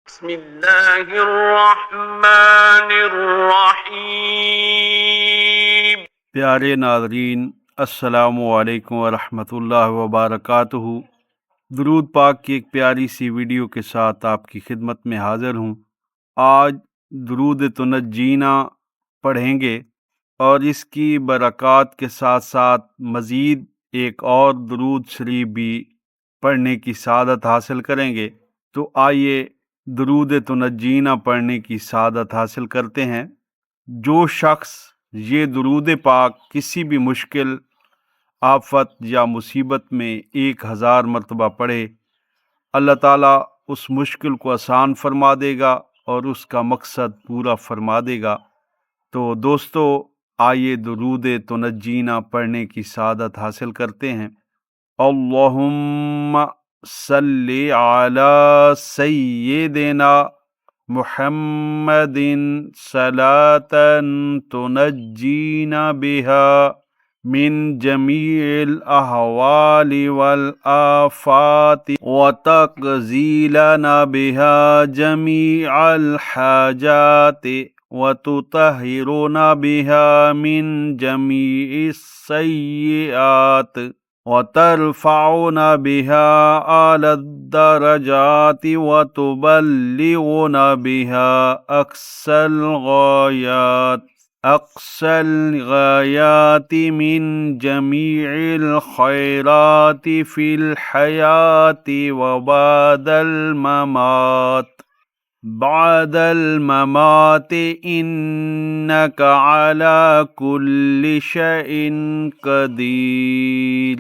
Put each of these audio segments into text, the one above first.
بسم اللہ الرحمن الرحیم۔ پیارے ناظرین، السلام علیکم ورحمۃ اللہ وبرکاتہ۔ درود پاک کی ایک پیاری سی ویڈیو کے ساتھ آپ کی خدمت میں حاضر ہوں۔ آج درود تنجینا پڑھیں گے اور اس کی برکات کے ساتھ ساتھ مزید ایک اور درود شریف بھی پڑھنے کی سعادت حاصل کریں گے۔ تو آئیے درود تنجینا پڑھنے کی سعادت حاصل کرتے ہیں۔ جو شخص یہ درود پاک کسی بھی مشکل، آفت یا مصیبت میں 1000 مرتبہ پڑھے، اللہ تعالیٰ اس مشکل کو آسان فرما دے گا اور اس کا مقصد پورا فرما دے گا۔ تو دوستو آئیے درود تنجینا پڑھنے کی سعادت حاصل کرتے ہیں۔ اللہم صلی علی سیدنا محمد صلاۃ تنجینا بها من جمیع الاحوال والآفات وتقضی لنا بها جمیع الحاجات وتطہرنا بها من جمیع السیئات وترفعنا بها أعلى الدرجات وتبلغنا بها أقصى الغايات من جميع الخيرات في الحياة وبعد الممات إنك على كل شيء قدير۔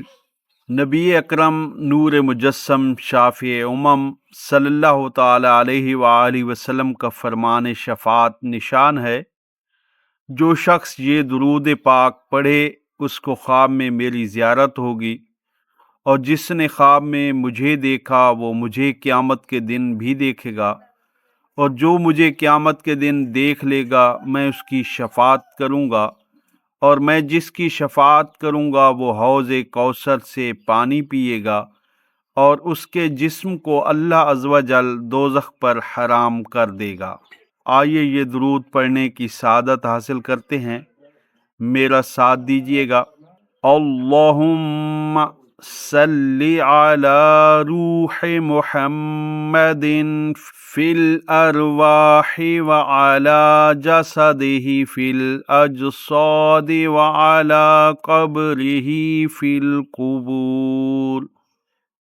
نبی اکرم نور مجسم شافع امم صلی اللہ تعالی علیہ وآلہ وسلم کا فرمان شفاعت نشان ہے، جو شخص یہ درود پاک پڑھے اس کو خواب میں میری زیارت ہوگی، اور جس نے خواب میں مجھے دیکھا وہ مجھے قیامت کے دن بھی دیکھے گا، اور جو مجھے قیامت کے دن دیکھ لے گا میں اس کی شفاعت کروں گا، اور میں جس کی شفاعت کروں گا وہ حوض کوثر سے پانی پیے گا، اور اس کے جسم کو اللہ عز و جل دوزخ پر حرام کر دے گا۔ آئیے یہ درود پڑھنے کی سعادت حاصل کرتے ہیں، میرا ساتھ دیجیے گا۔ اللہم صلی علی روح محمد فی الارواح وعلی جسدہ فی الاجساد وعلی قبرہ فی القبور۔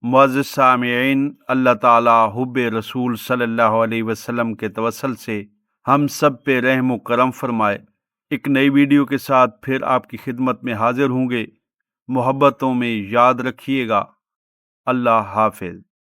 معزز سامعین، اللہ تعالیٰ حب رسول صلی اللہ علیہ وسلم کے توسل سے ہم سب پہ رحم و کرم فرمائے۔ ایک نئی ویڈیو کے ساتھ پھر آپ کی خدمت میں حاضر ہوں گے۔ محبتوں میں یاد رکھیے گا۔ اللہ حافظ۔